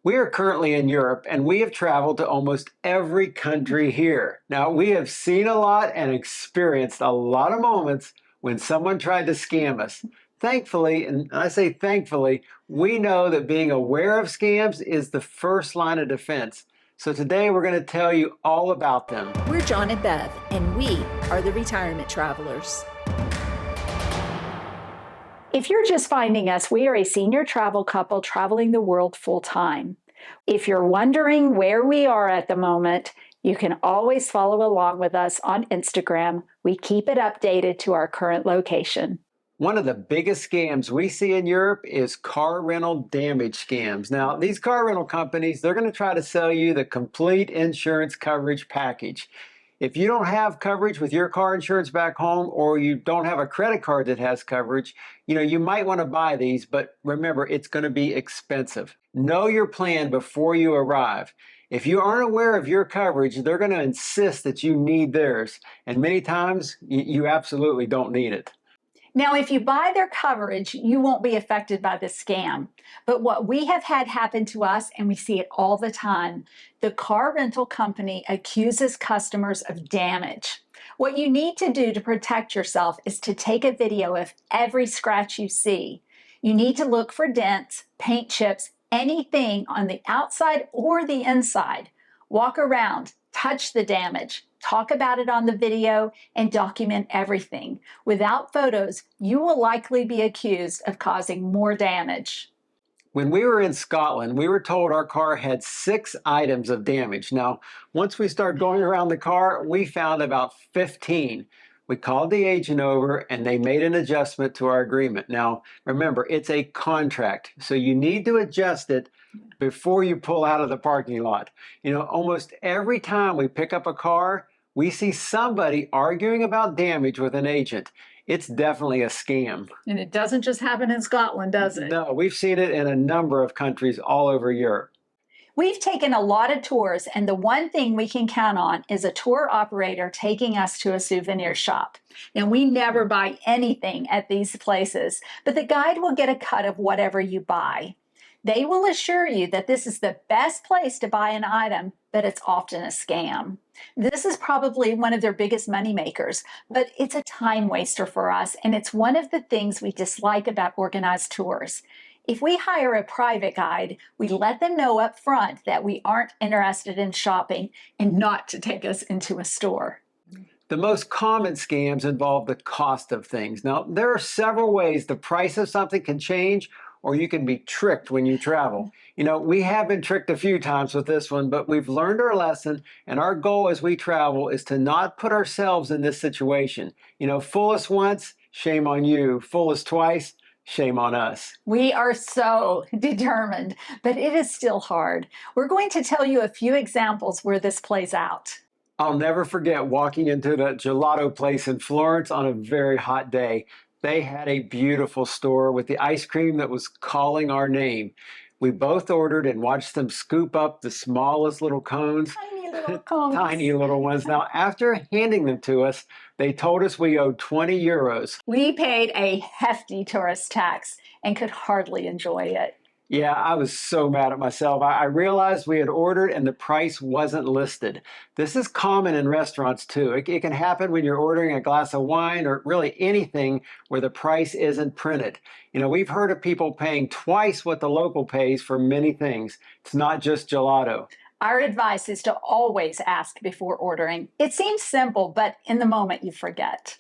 We are currently in Europe and we have traveled to almost every country here. Now, we have seen a lot and experienced a lot of moments when someone tried to scam us. Thankfully, and I say thankfully, we know that being aware of scams is the first line of defense. So today we're going to tell you all about them. We're John and Beth, and we are the Retirement Travelers. If you're just finding us, we are a senior travel couple traveling the world full-time. If you're wondering where we are at the moment, you can always follow along with us on Instagram. We keep it updated to our current location. One of the biggest scams we see in Europe is car rental damage scams. Now, these car rental companies, they're going to try to sell you the complete insurance coverage package. If you don't have coverage with your car insurance back home, or you don't have a credit card that has coverage, you might want to buy these, but remember, it's going to be expensive. Know your plan before you arrive. If you aren't aware of your coverage, they're going to insist that you need theirs, and many times you absolutely don't need it. Now, if you buy their coverage, you won't be affected by the scam. But what we have had happen to us, and we see it all the time, the car rental company accuses customers of damage. What you need to do to protect yourself is to take a video of every scratch you see. You need to look for dents, paint chips, anything on the outside or the inside. Walk around, touch the damage, talk about it on the video, and document everything. Without photos, you will likely be accused of causing more damage. When we were in Scotland, we were told our car had 6 items of damage. Now, once we started going around the car, we found about 15. We called the agent over and they made an adjustment to our agreement. Now, remember, it's a contract, so you need to adjust it before you pull out of the parking lot. Almost every time we pick up a car, we see somebody arguing about damage with an agent. It's definitely a scam. And it doesn't just happen in Scotland, does it? No, we've seen it in a number of countries all over Europe. We've taken a lot of tours, and the one thing we can count on is a tour operator taking us to a souvenir shop. Now, we never buy anything at these places, but the guide will get a cut of whatever you buy. They will assure you that this is the best place to buy an item, but it's often a scam. This is probably one of their biggest money makers, but it's a time waster for us, and it's one of the things we dislike about organized tours. If we hire a private guide, we let them know up front that we aren't interested in shopping and not to take us into a store. The most common scams involve the cost of things. Now, there are several ways the price of something can change, or you can be tricked when you travel. We have been tricked a few times with this one, but we've learned our lesson, and our goal as we travel is to not put ourselves in this situation. Fool us once, shame on you. Fool us twice, shame on us. We are so determined, but it is still hard. We're going to tell you a few examples where this plays out. I'll never forget walking into the gelato place in Florence on a very hot day. They had a beautiful store with the ice cream that was calling our name. We both ordered and watched them scoop up the smallest little cones. Tiny little cones. Tiny little ones. Now, after handing them to us, they told us we owed 20 euros. We paid a hefty tourist tax and could hardly enjoy it. Yeah, I was so mad at myself. I realized we had ordered and the price wasn't listed. This is common in restaurants too. It can happen when you're ordering a glass of wine or really anything where the price isn't printed. We've heard of people paying twice what the local pays for many things. It's not just gelato. Our advice is to always ask before ordering. It seems simple, but in the moment you forget.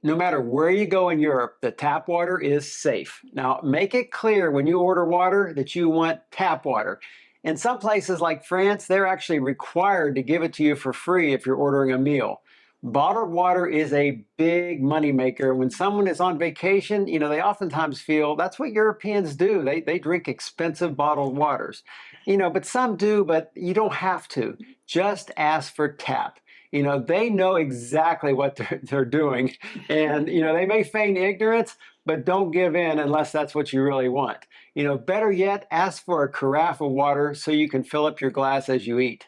No matter where you go in Europe, the tap water is safe. Now, make it clear when you order water that you want tap water. In some places like France, they're actually required to give it to you for free if you're ordering a meal. Bottled water is a big moneymaker. When someone is on vacation, they oftentimes feel that's what Europeans do. They drink expensive bottled waters. But some do, but you don't have to. Just ask for tap. They know exactly what they're doing, and they may feign ignorance, but don't give in unless that's what you really want. Better yet, ask for a carafe of water so you can fill up your glass as you eat.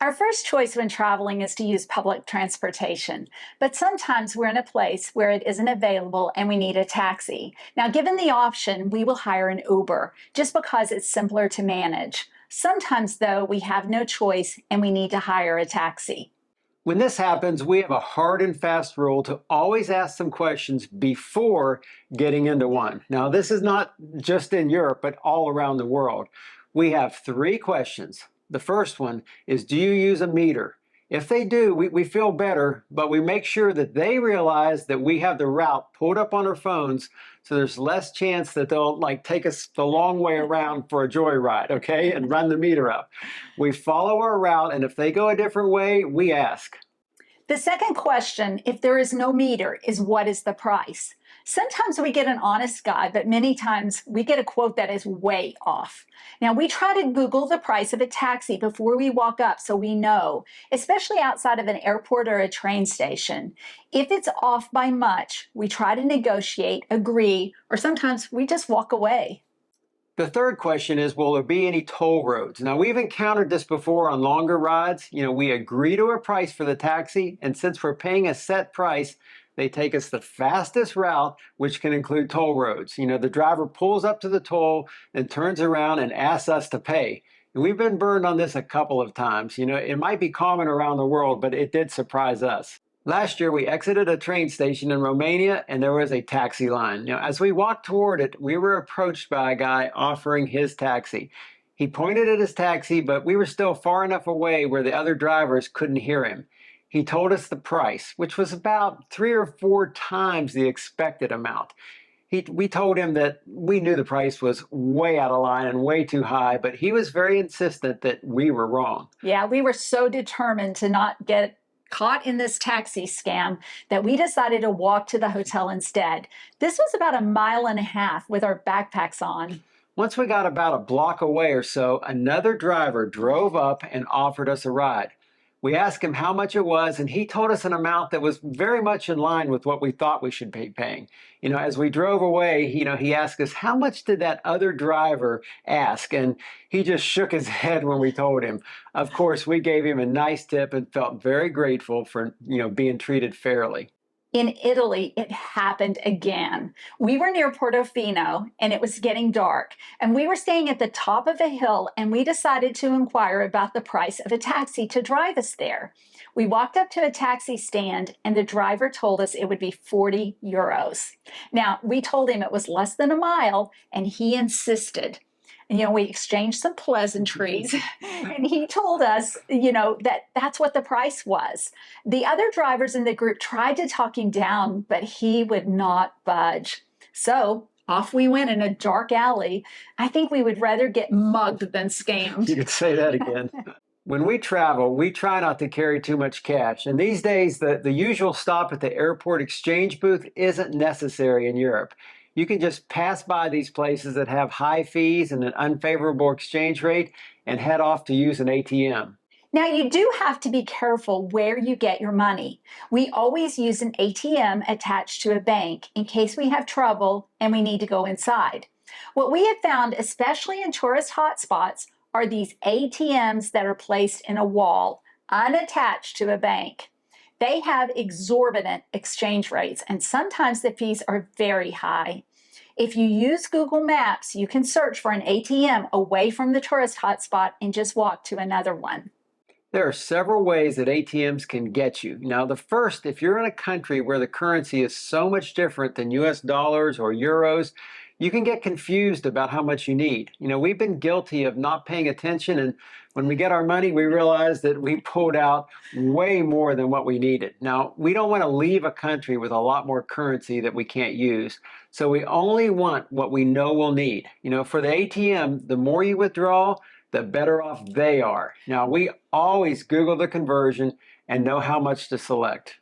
Our first choice when traveling is to use public transportation, but sometimes we're in a place where it isn't available and we need a taxi. Now, given the option, we will hire an Uber just because it's simpler to manage. Sometimes, though, we have no choice and we need to hire a taxi. When this happens, we have a hard and fast rule to always ask some questions before getting into one. Now, this is not just in Europe, but all around the world. We have 3 questions. The first one is, do you use a meter? If they do, we feel better, but we make sure that they realize that we have the route pulled up on our phones, so there's less chance that they'll take us the long way around for a joyride, okay, and run the meter up. We follow our route, and if they go a different way, we ask. The second question, if there is no meter, is what is the price? Sometimes we get an honest guide, but many times we get a quote that is way off. Now, we try to Google the price of a taxi before we walk up so we know, especially outside of an airport or a train station. If it's off by much, we try to negotiate, agree, or sometimes we just walk away. The third question is, will there be any toll roads? Now, we've encountered this before on longer rides. We agree to a price for the taxi, and since we're paying a set price, they take us the fastest route, which can include toll roads. The driver pulls up to the toll and turns around and asks us to pay. And we've been burned on this a couple of times. It might be common around the world, but it did surprise us. Last year, we exited a train station in Romania, and there was a taxi line. As we walked toward it, we were approached by a guy offering his taxi. He pointed at his taxi, but we were still far enough away where the other drivers couldn't hear him. He told us the price, which was about 3 or 4 times the expected amount. We told him that we knew the price was way out of line and way too high, but he was very insistent that we were wrong. Yeah, we were so determined to not get caught in this taxi scam that we decided to walk to the hotel instead. This was about 1.5 miles with our backpacks on. Once we got about a block away or so, another driver drove up and offered us a ride. We asked him how much it was, and he told us an amount that was very much in line with what we thought we should be paying. As we drove away, he asked us, how much did that other driver ask? And he just shook his head when we told him. Of course, we gave him a nice tip and felt very grateful for, being treated fairly. In Italy, it happened again. We were near Portofino and it was getting dark, and we were staying at the top of a hill, and we decided to inquire about the price of a taxi to drive us there. We walked up to a taxi stand and the driver told us it would be 40 euros. Now, we told him it was less than 1 mile and he insisted. We exchanged some pleasantries and he told us, that's what the price was. The other drivers in the group tried to talk him down, but he would not budge. So off we went in a dark alley. I think we would rather get mugged than scammed. You could say that again. When we travel, we try not to carry too much cash. And these days, the usual stop at the airport exchange booth isn't necessary in Europe. You can just pass by these places that have high fees and an unfavorable exchange rate and head off to use an ATM. Now, you do have to be careful where you get your money. We always use an ATM attached to a bank in case we have trouble and we need to go inside. What we have found, especially in tourist hotspots, are these ATMs that are placed in a wall, unattached to a bank. They have exorbitant exchange rates, and sometimes the fees are very high. If you use Google Maps, you can search for an ATM away from the tourist hotspot and just walk to another one. There are several ways that ATMs can get you. Now, the first, if you're in a country where the currency is so much different than US dollars or euros, you can get confused about how much you need. We've been guilty of not paying attention, and when we get our money, we realize that we pulled out way more than what we needed. Now, we don't want to leave a country with a lot more currency that we can't use, so we only want what we know we'll need. For the ATM, the more you withdraw, the better off they are. Now, we always Google the conversion and know how much to select.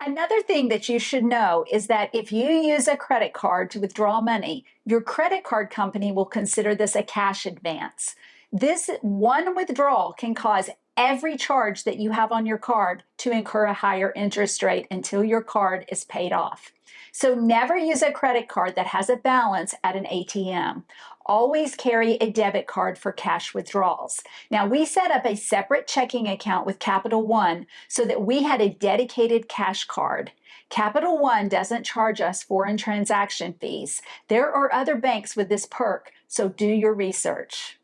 Another thing that you should know is that if you use a credit card to withdraw money, your credit card company will consider this a cash advance. This one withdrawal can cause every charge that you have on your card to incur a higher interest rate until your card is paid off. So never use a credit card that has a balance at an ATM. Always carry a debit card for cash withdrawals. Now, we set up a separate checking account with Capital One so that we had a dedicated cash card. Capital One doesn't charge us foreign transaction fees. There are other banks with this perk, so do your research.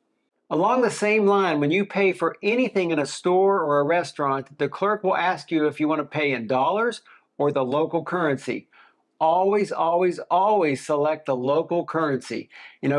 Along the same line, when you pay for anything in a store or a restaurant, the clerk will ask you if you want to pay in dollars or the local currency. Always, always, always select the local currency.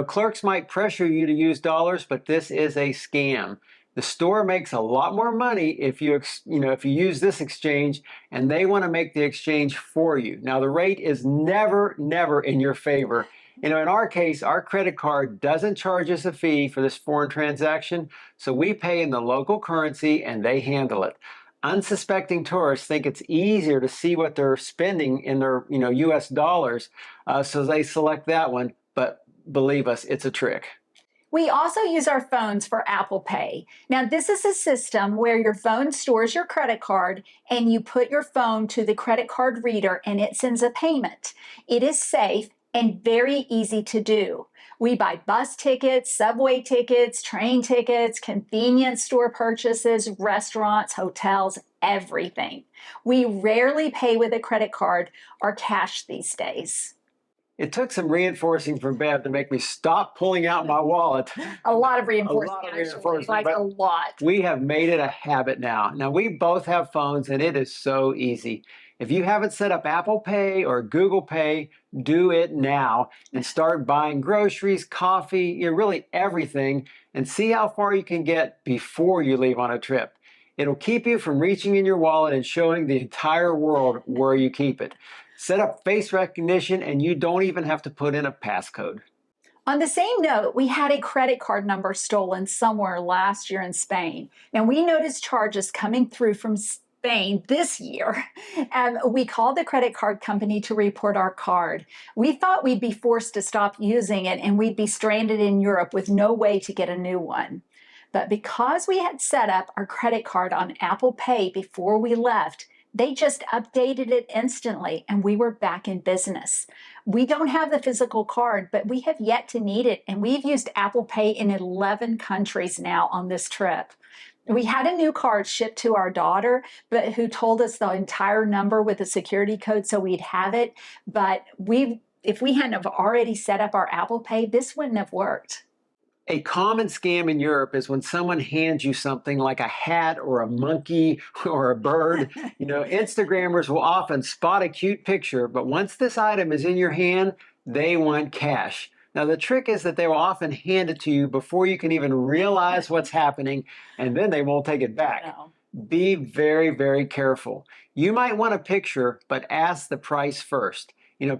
Clerks might pressure you to use dollars, but this is a scam. The store makes a lot more money if if you use this exchange, and they want to make the exchange for you. Now, the rate is never, never in your favor. In our case, our credit card doesn't charge us a fee for this foreign transaction, so we pay in the local currency and they handle it. Unsuspecting tourists think it's easier to see what they're spending in their US dollars, so they select that one, but believe us, it's a trick. We also use our phones for Apple Pay. Now, this is a system where your phone stores your credit card and you put your phone to the credit card reader and it sends a payment. It is safe and very easy to do. We buy bus tickets, subway tickets, train tickets, convenience store purchases, restaurants, hotels, everything. We rarely pay with a credit card or cash these days. It took some reinforcing from Bev to make me stop pulling out my wallet. A lot of reinforcement, A lot of actually, reinforcement, like a lot. We have made it a habit now. Now, we both have phones, and it is so easy. If you haven't set up Apple Pay or Google Pay, do it now and start buying groceries, coffee, really everything, and see how far you can get before you leave on a trip. It'll keep you from reaching in your wallet and showing the entire world where you keep it. Set up face recognition, and you don't even have to put in a passcode. On the same note, we had a credit card number stolen somewhere last year in Spain. Now, we noticed charges coming through from Spain this year, and we called the credit card company to report our card. We thought we'd be forced to stop using it and we'd be stranded in Europe with no way to get a new one. But because we had set up our credit card on Apple Pay before we left, they just updated it instantly and we were back in business. We don't have the physical card, but we have yet to need it, and we've used Apple Pay in 11 countries now on this trip. We had a new card shipped to our daughter, but who told us the entire number with a security code so we'd have it. But if we hadn't have already set up our Apple Pay, this wouldn't have worked. A common scam in Europe is when someone hands you something like a hat or a monkey or a bird. Instagrammers will often spot a cute picture, but once this item is in your hand, they want cash. Now, the trick is that they will often hand it to you before you can even realize what's happening, and then they won't take it back. No. Be very, very careful. You might want a picture, but ask the price first.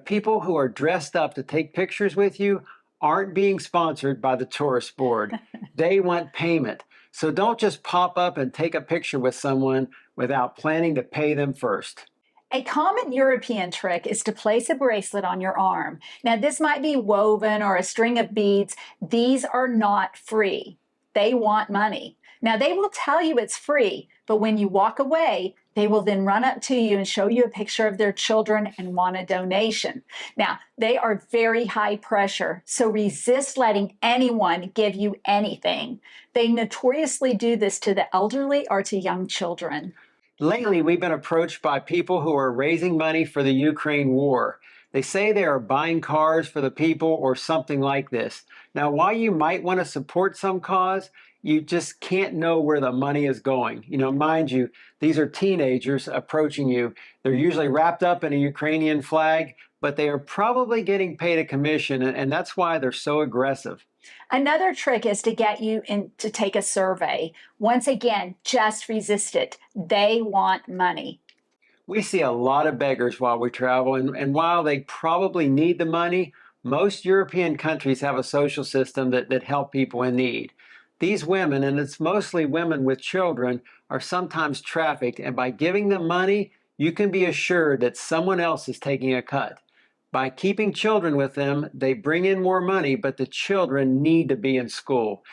People who are dressed up to take pictures with you aren't being sponsored by the tourist board. They want payment. So don't just pop up and take a picture with someone without planning to pay them first. A common European trick is to place a bracelet on your arm. Now, this might be woven or a string of beads. These are not free. They want money. Now, they will tell you it's free, but when you walk away, they will then run up to you and show you a picture of their children and want a donation. Now, they are very high pressure, so resist letting anyone give you anything. They notoriously do this to the elderly or to young children. Lately, we've been approached by people who are raising money for the Ukraine war. They say they are buying cars for the people or something like this. Now, while you might want to support some cause, you just can't know where the money is going. Mind you, these are teenagers approaching you. They're usually wrapped up in a Ukrainian flag, but they are probably getting paid a commission, and that's why they're so aggressive. Another trick is to get you to take a survey. Once again, just resist it. They want money. We see a lot of beggars while we travel, and while they probably need the money, most European countries have a social system that help people in need. These women, and it's mostly women with children, are sometimes trafficked, and by giving them money, you can be assured that someone else is taking a cut. By keeping children with them, they bring in more money, but the children need to be in school.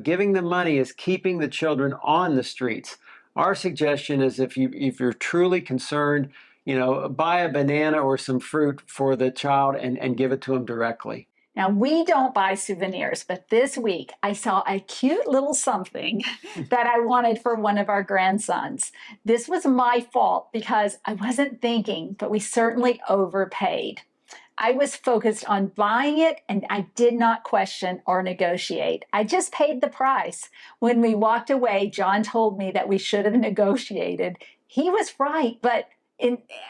Giving them money is keeping the children on the streets. Our suggestion is if you're truly concerned, buy a banana or some fruit for the child and give it to them directly. Now, we don't buy souvenirs, but this week I saw a cute little something that I wanted for one of our grandsons. This was my fault because I wasn't thinking, but we certainly overpaid. I was focused on buying it and I did not question or negotiate. I just paid the price. When we walked away, John told me that we should have negotiated. He was right, but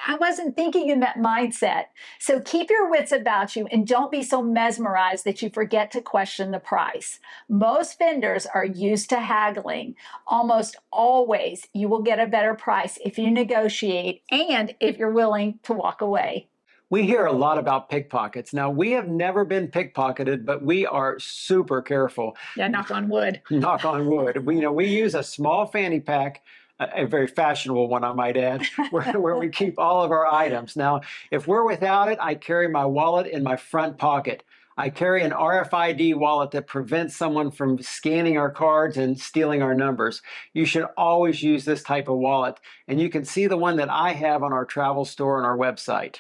I wasn't thinking in that mindset. So keep your wits about you and don't be so mesmerized that you forget to question the price. Most vendors are used to haggling. Almost always, you will get a better price if you negotiate and if you're willing to walk away. We hear a lot about pickpockets. Now, we have never been pickpocketed, but we are super careful. Yeah, knock on wood. Knock on wood. We use a small fanny pack, a very fashionable one, I might add, where we keep all of our items. Now, if we're without it, I carry my wallet in my front pocket. I carry an RFID wallet that prevents someone from scanning our cards and stealing our numbers. You should always use this type of wallet, and you can see the one that I have on our travel store on our website.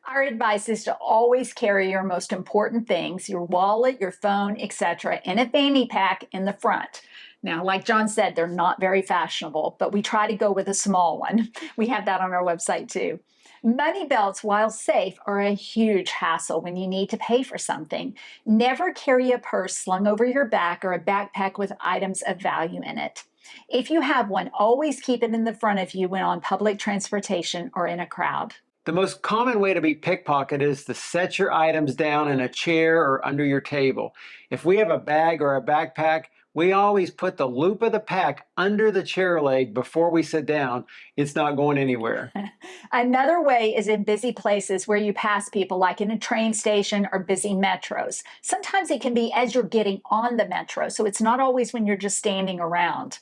Our advice is to always carry your most important things, your wallet, your phone, etc., in a fanny pack in the front. Now, like John said, they're not very fashionable, but we try to go with a small one. We have that on our website too. Money belts, while safe, are a huge hassle when you need to pay for something. Never carry a purse slung over your back or a backpack with items of value in it. If you have one, always keep it in the front of you when on public transportation or in a crowd. The most common way to be pickpocketed is to set your items down in a chair or under your table. If we have a bag or a backpack, we always put the loop of the pack under the chair leg before we sit down. It's not going anywhere. Another way is in busy places where you pass people, like in a train station or busy metros. Sometimes it can be as you're getting on the metro, so it's not always when you're just standing around.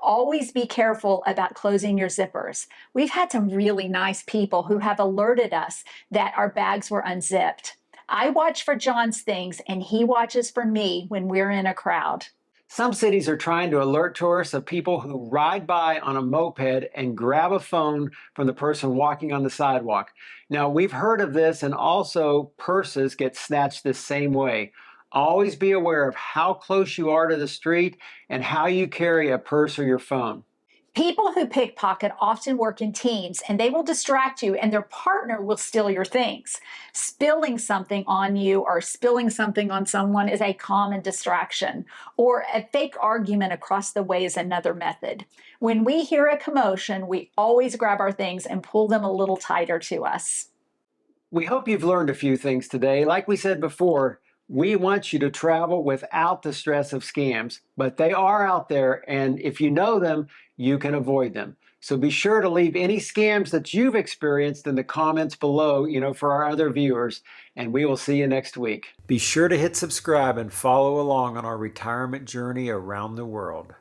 Always be careful about closing your zippers. We've had some really nice people who have alerted us that our bags were unzipped. I watch for John's things and he watches for me when we're in a crowd. Some cities are trying to alert tourists of people who ride by on a moped and grab a phone from the person walking on the sidewalk. Now, we've heard of this, and also purses get snatched this same way. Always be aware of how close you are to the street and how you carry a purse or your phone. People who pickpocket often work in teams and they will distract you and their partner will steal your things. Spilling something on you or spilling something on someone is a common distraction, or a fake argument across the way is another method. When we hear a commotion, we always grab our things and pull them a little tighter to us. We hope you've learned a few things today. Like we said before, we want you to travel without the stress of scams, but they are out there, and if you know them, you can avoid them. So be sure to leave any scams that you've experienced in the comments below, for our other viewers, and we will see you next week. Be sure to hit subscribe and follow along on our retirement journey around the world.